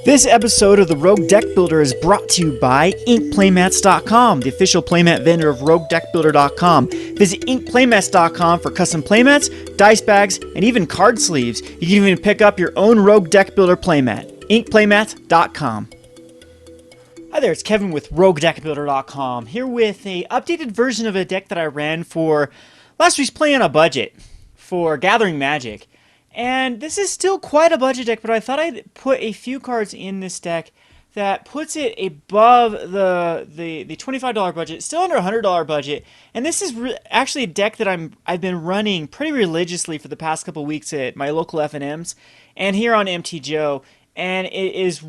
This episode of the Rogue Deck Builder is brought to you by InkPlaymats.com, the official playmat vendor of Roguedeckbuilder.com. Visit InkPlaymats.com for custom playmats, dice bags, and even card sleeves. You can even pick up your own Rogue Deck Builder playmat. InkPlaymats.com. Hi there, it's Kevin with Roguedeckbuilder.com, here with an updated version of a deck that I ran for last week's Play on a Budget for Gathering Magic. And this is still quite a budget deck, but I thought I'd put a few cards in this deck that puts it above the $25 budget, still under $100 budget. And this is actually a deck that I've been running pretty religiously for the past couple weeks at my local F&Ms and here on MT Joe, and it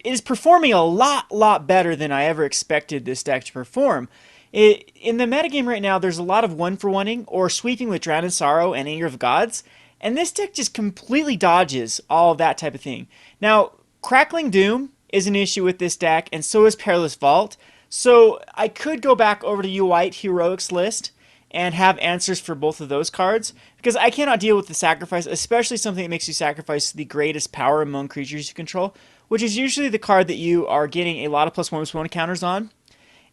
is performing a lot better than I ever expected this deck to perform. In the metagame right now, there's a lot of one-for-oneing or sweeping with Drown in Sorrow and Anger of Gods, and this deck just completely dodges all of that type of thing. Now, Crackling Doom is an issue with this deck, and so is Perilous Vault, so I could go back over to U White Heroics list and have answers for both of those cards, because I cannot deal with the sacrifice, especially something that makes you sacrifice the greatest power among creatures you control, which is usually the card that you are getting a lot of +1/+1 counters on.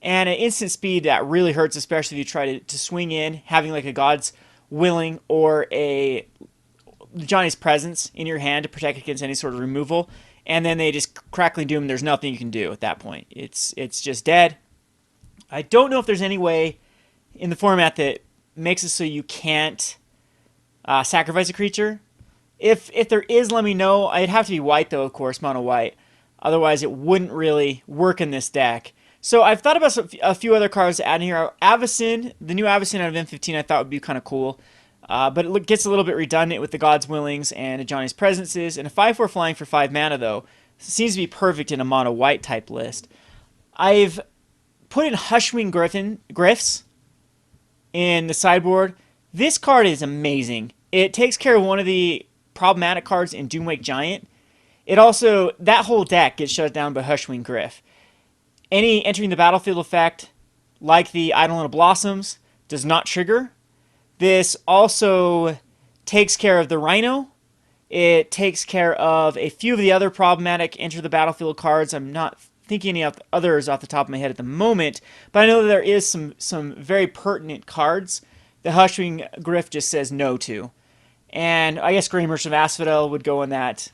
And at instant speed, that really hurts, especially if you try to swing in, having like a God's Willing or a Johnny's Presence in your hand to protect against any sort of removal. And then they just Crackling Doom, there's nothing you can do at that point. It's just dead. I don't know if there's any way in the format that makes it so you can't sacrifice a creature. If there is, let me know. It'd have to be white, though, of course, mono white. Otherwise, it wouldn't really work in this deck. So I've thought about a few other cards to add in here. Avacyn, the new Avacyn out of M15, I thought would be kind of cool. But it gets a little bit redundant with the God's Willings and Johnny's Presences. And a 5/4 flying for 5 mana, though, seems to be perfect in a mono white type list. I've put in Hushwing Gryphs in the sideboard. This card is amazing. It takes care of one of the problematic cards in Doomwake Giant. It also, that whole deck gets shut down by Hushwing Gryph. Any entering the battlefield effect, like the Eidolon Blossoms, does not trigger. This also takes care of the Rhino. It takes care of a few of the other problematic enter the battlefield cards. I'm not thinking any of others off the top of my head at the moment, but I know that there is some very pertinent cards the Hushwing Gryph just says no to. And I guess Grey Merchant of Asphodel would go in that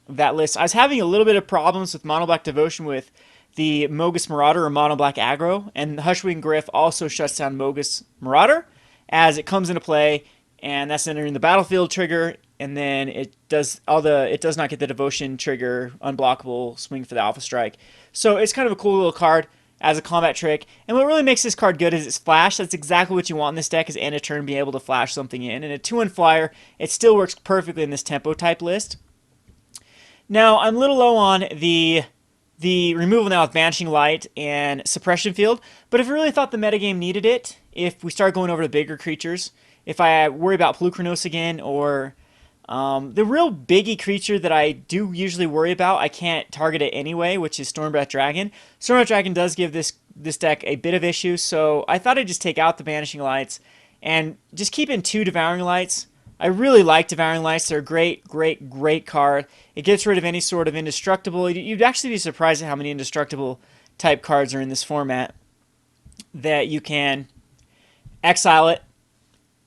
list. I was having a little bit of problems with Mono Black Devotion with the Mogis Marauder or Mono Black Aggro, and the Hushwing Gryph also shuts down Mogis Marauder as it comes into play, and that's entering the battlefield trigger, and then it does not get the Devotion trigger, unblockable swing for the Alpha Strike. So it's kind of a cool little card as a combat trick, and what really makes this card good is its flash. That's exactly what you want in this deck, is end of turn being able to flash something in, and a 2/1 flyer, it still works perfectly in this tempo type list. Now, I'm a little low on the removal now with Banishing Light and Suppression Field, but if I really thought the metagame needed it, if we start going over to bigger creatures, if I worry about Pelucranos again, or the real biggie creature that I do usually worry about, I can't target it anyway, which is Stormbreath Dragon. Stormbreath Dragon does give this deck a bit of issues, so I thought I'd just take out the Banishing Lights and just keep in 2 Devouring Lights. I really like Devouring Lights. They're a great card. It gets rid of any sort of indestructible. You'd actually be surprised at how many indestructible type cards are in this format that you can exile it.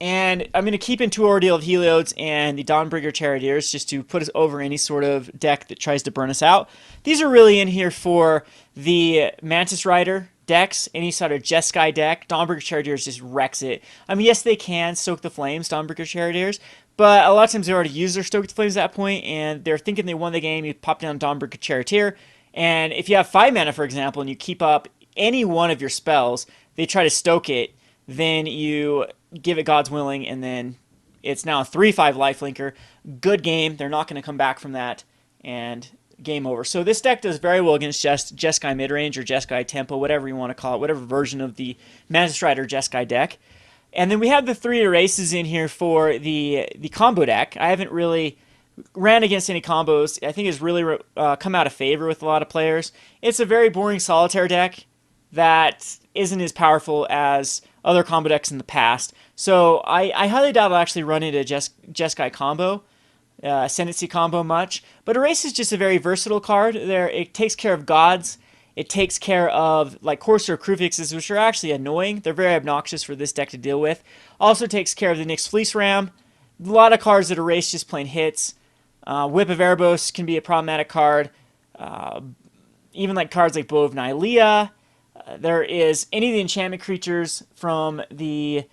And I'm going to keep in 2 Ordeal of Heliodes and the Dawnbreaker Charioteers just to put us over any sort of deck that tries to burn us out. These are really in here for the Mantis Rider decks, any sort of Jeskai deck. Dawnbreaker Charioteers just wrecks it. I mean, yes, they can Stoke the Flames, Dawnbreaker Charioteers, but a lot of times they already used their Stoke the Flames at that point, and they're thinking they won the game. You pop down Dawnbreaker Charioteer, and if you have 5 mana, for example, and you keep up any one of your spells, they try to stoke it, then you give it God's Willing, and then it's now a 3/5 lifelinker. Good game. They're not going to come back from that, and game over. So this deck does very well against Jeskai Midrange or Jeskai Tempo, whatever you want to call it, whatever version of the Mantis Rider Jeskai deck. And then we have the 3 erases in here for the combo deck. I haven't really ran against any combos. I think it's really come out of favor with a lot of players. It's a very boring solitaire deck that isn't as powerful as other combo decks in the past. So I highly doubt I'll actually run into Jeskai combo. Ascendancy combo much. But Erase is just a very versatile card. It takes care of gods. It takes care of like Corsair Crewfixes, which are actually annoying. They're very obnoxious for this deck to deal with. Also takes care of the Nyx Fleece Ram. A lot of cards that Erase just plain hits. Whip of Erebos can be a problematic card. Even like cards like Bow of Nylea. There is any of the enchantment creatures from the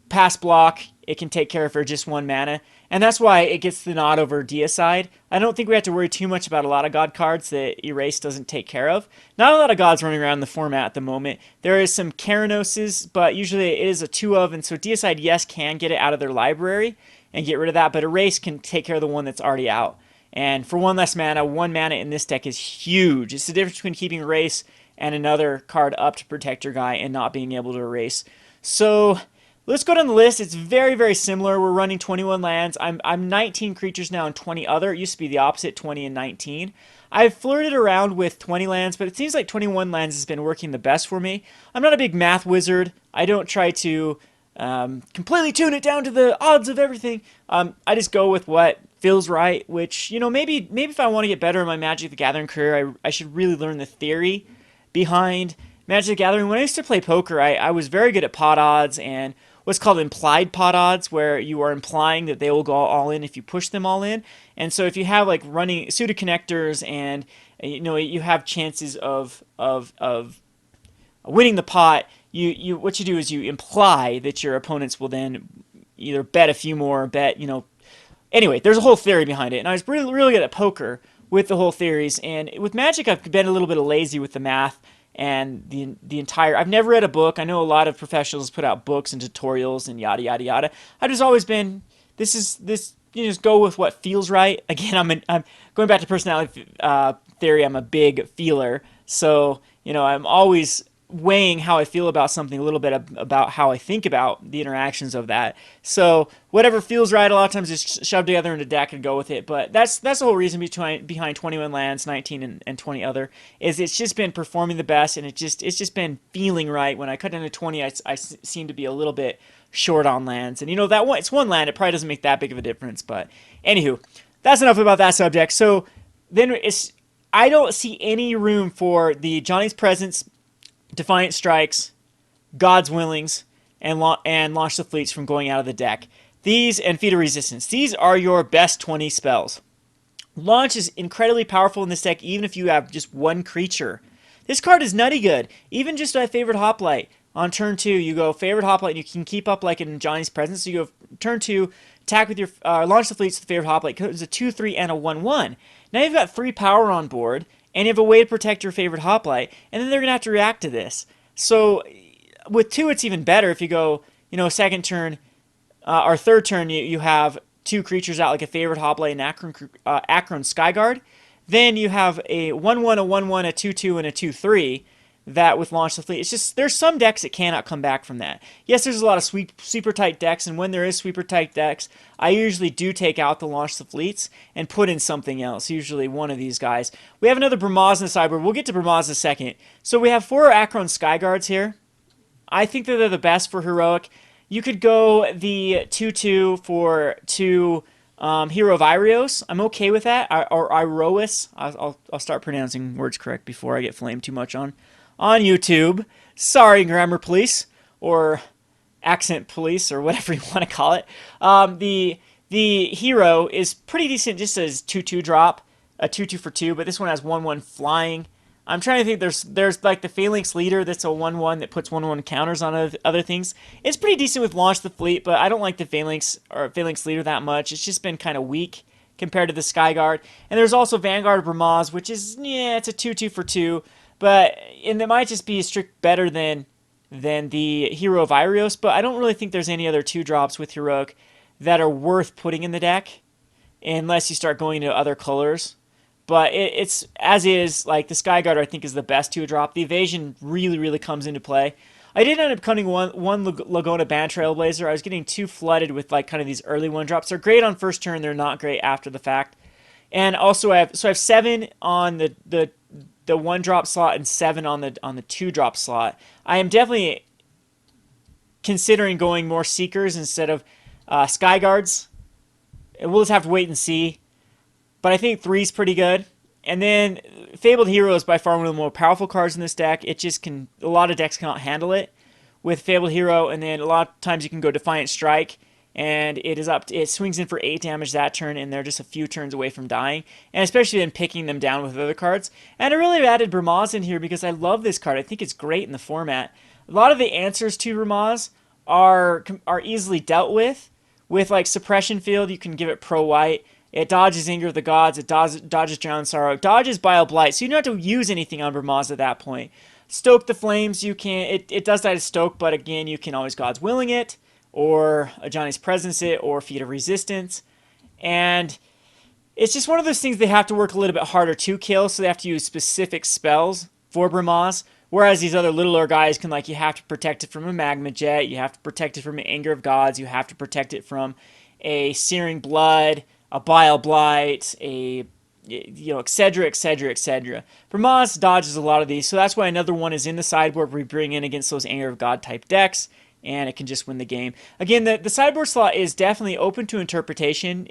pass block. It can take care of for just 1 mana. And that's why it gets the nod over Deicide. I don't think we have to worry too much about a lot of God cards that Erase doesn't take care of. Not a lot of gods running around in the format at the moment. There is some Karanoses, but usually it is a 2 of, and so Deicide, yes, can get it out of their library and get rid of that, but Erase can take care of the one that's already out. And for 1 less mana, 1 mana in this deck is huge. It's the difference between keeping Erase and another card up to protect your guy and not being able to erase. So let's go down the list. It's very, very similar. We're running 21 lands. I'm 19 creatures now and 20 other. It used to be the opposite, 20 and 19. I've flirted around with 20 lands, but it seems like 21 lands has been working the best for me. I'm not a big math wizard. I don't try to completely tune it down to the odds of everything. I just go with what feels right, which, you know, maybe if I want to get better in my Magic the Gathering career, I should really learn the theory behind Magic the Gathering. When I used to play poker, I was very good at pot odds and what's called implied pot odds, where you are implying that they will go all in if you push them all in. And so if you have like running suited connectors and you know you have chances of winning the pot, you what you do is you imply that your opponents will then either bet a few more, bet, you know. Anyway, there's a whole theory behind it, and I was really good at poker with the whole theories. And with Magic, I've been a little bit lazy with the math and the entire. I've never read a book. I know a lot of professionals put out books and tutorials and yada yada yada. I've just always been this. You just go with what feels right. Again, I'm going back to personality theory. I'm a big feeler, so you know I'm always weighing how I feel about something a little bit about how I think about the interactions of that. So whatever feels right, a lot of times just shove together in a deck and go with it. But that's the whole reason behind 21 lands, 19 and 20 other, is it's just been performing the best, and it's just been feeling right. When I cut down to 20, I seem to be a little bit short on lands, and you know that one, it's 1 land, it probably doesn't make that big of a difference. But anywho, that's enough about that subject. So then I don't see any room for the Johnny's Presence, Defiant Strikes, God's Willings, and Launch the Fleets from going out of the deck. These, and Feat of Resistance, these are your best 20 spells. Launch is incredibly powerful in this deck, even if you have just 1 creature. This card is nutty good. Even just a Favorite Hoplite. On turn 2, you go Favorite Hoplite, and you can keep up like in Johnny's Presence. So you go turn 2, attack with your Launch the Fleets with Favorite Hoplite. It's a 2/3 and a 1/1. Now you've got 3 power on board, and you have a way to protect your Favorite Hoplite, and then they're going to have to react to this. So with 2, it's even better. If you go, you know, second turn or third turn, you have 2 creatures out, like a Favorite Hoplite and Akron Skyguard. Then you have a 1/1, a 1/1, a 2/2, and a 2/3 that with Launch the Fleet. It's just, there's some decks that cannot come back from that. Yes, there's a lot of sweeper type decks, and when there is sweeper type decks, I usually do take out the Launch the Fleets and put in something else, usually one of these guys. We have another Bramaz in the sideboard. We'll get to Bramaz in a second. So we have 4 Akron Skyguards here. I think that they're the best for Heroic. You could go the 2/2 for 2 Hero of Irios. I'm okay with that. Or Irois. I'll start pronouncing words correct before I get flamed too much on YouTube. Sorry, grammar police or accent police or whatever you want to call it. The hero is pretty decent, just as 2/2 drop, a 2/2 for 2, but this one has 1/1 flying. I'm trying to think. There's like the Phalanx Leader that's a 1/1 that puts 1/1 counters on other things. It's pretty decent with Launch the Fleet, but I don't like the Phalanx Leader that much. It's just been kind of weak compared to the Skyguard. And there's also Vanguard Bramaz, which is, yeah, it's a 2/2 for 2. And it might just be strict better than the Hero of Irios, but I don't really think there's any other 2-drops with Heroic that are worth putting in the deck, unless you start going to other colors. But it's, as is, like the Skyguard I think is the best 2-drop. The Evasion really comes into play. I did end up cutting one Laguna Band Trailblazer. I was getting too flooded with like kind of these early 1-drops. They're great on first turn, they're not great after the fact. And also I have 7 on the 1-drop slot and 7 on the 2-drop slot. I am definitely considering going more Seekers instead of Skyguards. We'll just have to wait and see. But I think 3's pretty good. And then Fabled Hero is by far one of the more powerful cards in this deck. It just can, a lot of decks cannot handle it with Fabled Hero, and then a lot of times you can go Defiant Strike, and it swings in for 8 damage that turn, and they're just a few turns away from dying, and especially in picking them down with other cards. And I really added Bramaz in here because I love this card. I think it's great in the format. A lot of the answers to Bramaz are easily dealt with like Suppression Field. You can give it Pro White. It dodges Anger of the Gods. It dodges Drown Sorrow. It dodges Bile Blight. So you don't have to use anything on Bramaz at that point. Stoke the Flames. You can. It does die to Stoke, but again, you can always God's Willing it, or Ajani's Presence it, or Feat of Resistance. And it's just one of those things they have to work a little bit harder to kill, so they have to use specific spells for Bramaz. Whereas these other littler guys can, like, you have to protect it from a Magma Jet, you have to protect it from an Anger of Gods, you have to protect it from a Searing Blood, a Bile Blight, etc., etc., etc. Bramaz dodges a lot of these, so that's why another one is in the sideboard we bring in against those Anger of God type decks, and it can just win the game. Again, the sideboard slot is definitely open to interpretation,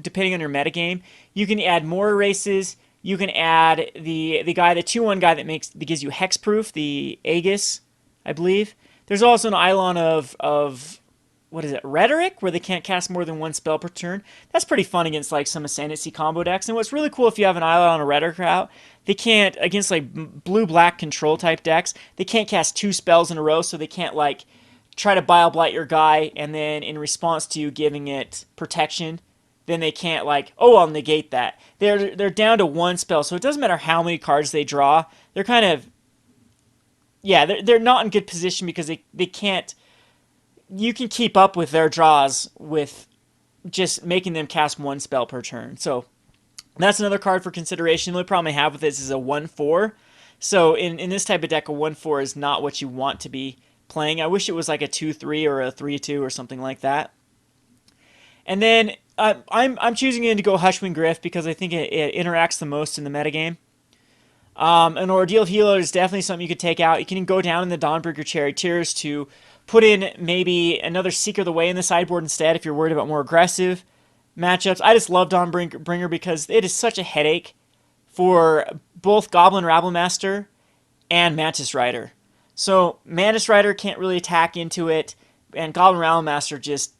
depending on your metagame. You can add more erases. You can add the 2/1 guy that gives you hexproof, the Aegis, I believe. There's also an Eidolon of what is it, Rhetoric, where they can't cast more than one spell per turn. That's pretty fun against like some Ascendancy combo decks. And what's really cool, if you have an Eidolon or Rhetoric out, they can't, against like blue-black control type decks, they can't cast 2 spells in a row, so they can't like try to Bile Blight your guy, and then in response to you giving it protection, then they can't like, oh, I'll negate that. They're down to 1 spell, so it doesn't matter how many cards they draw. They're kind of, yeah, they're not in good position because they can't, you can keep up with their draws with just making them cast 1 spell per turn. So that's another card for consideration. The only problem I have with this is a 1/4. So in this type of deck, a 1/4 is not what you want to be playing. I wish it was like a 2/3 or a 3/2 or something like that. And then I'm choosing to go Hushwing Griff because I think it interacts the most in the metagame. An Ordeal Healer is definitely something you could take out. You can go down in the Dawnbreaker Charioteers to put in maybe another Seeker of the Way in the sideboard instead if you're worried about more aggressive matchups. I just love Dawnbringer because it is such a headache for both Goblin Rabblemaster and Mantis Rider. So Mantis Rider can't really attack into it, and Goblin Rabblemaster just,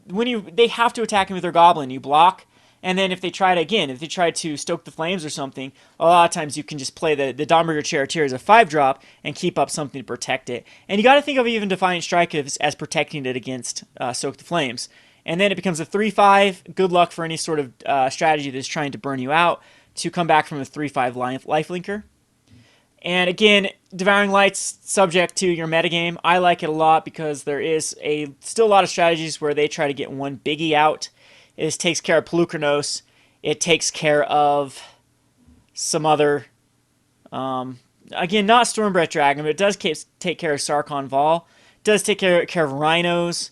they have to attack him with their Goblin. You block, and then if they try to stoke the flames or something, a lot of times you can just play the Dawnbreaker Charioteer as a 5-drop and keep up something to protect it. And you got to think of even Defiant Strike as protecting it against Stoke the Flames. And then it becomes a 3/5. Good luck for any sort of strategy that's trying to burn you out to come back from a 3/5 lifelinker. And again, Devouring Light's subject to your metagame. I like it a lot because there is still a lot of strategies where they try to get one biggie out. It takes care of Pelucranos. It takes care of some other, again, not Stormbreath Dragon, but it does take care of Sarkhan Vol. It does take care of Rhinos.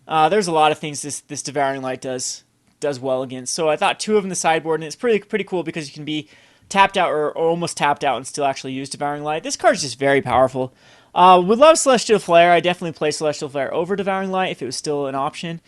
There's a lot of things this Devouring Light does well against. So I thought 2 of them in the sideboard, and it's pretty cool because you can be tapped out or almost tapped out and still actually use Devouring Light. This card is just very powerful. Would love Celestial Flare. I definitely play Celestial Flare over Devouring Light if it was still an option.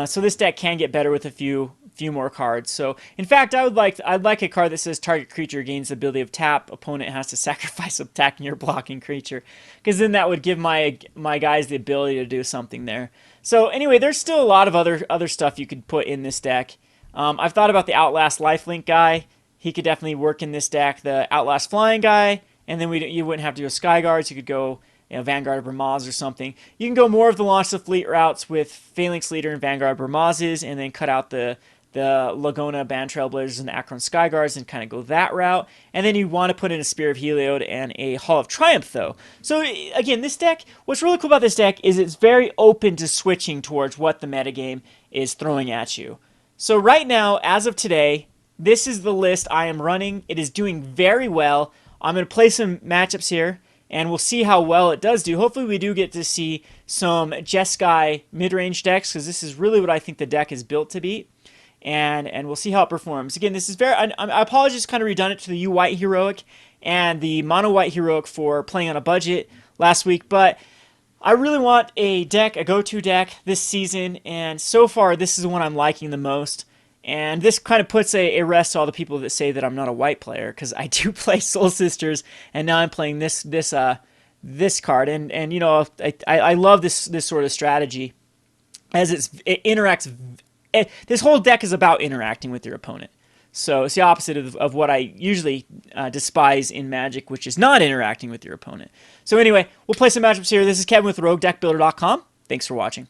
So this deck can get better with a few more cards. So in fact, I'd like a card that says target creature gains the ability of tap. Opponent has to sacrifice attacking your blocking creature, because then that would give my guys the ability to do something there. So anyway, there's still a lot of other stuff you could put in this deck. I've thought about the Outlast Lifelink guy. He could definitely work in this deck. The Outlast Flying guy, and then you wouldn't have to go Sky Guards. You could go Vanguard of Bramaz or something. You can go more of the Launch the Fleet routes with Phalanx Leader and Vanguard of Bramazes, and then cut out the Lagona Band Trailblazers and the Akron Sky Guards and kind of go that route. And then you want to put in a Spear of Heliod and a Hall of Triumph, though. So again, this deck, what's really cool about this deck is it's very open to switching towards what the metagame is throwing at you. So right now, as of today, this is the list I am running. It is doing very well. I'm going to play some matchups here, and we'll see how well it does do. Hopefully we do get to see some Jeskai mid-range decks, because this is really what I think the deck is built to beat. And we'll see how it performs. Again, this is I apologize, kind of redundant to the U-White Heroic and the Mono-White Heroic for playing on a budget last week, but I really want a go-to deck this season, and so far this is the one I'm liking the most. And this kind of puts a rest to all the people that say that I'm not a white player, because I do play Soul Sisters, and now I'm playing this card, and you know, I love this sort of strategy, as it interacts. This whole deck is about interacting with your opponent. So it's the opposite of what I usually despise in Magic, which is not interacting with your opponent. So anyway, we'll play some matchups here. This is Kevin with RogueDeckbuilder.com. Thanks for watching.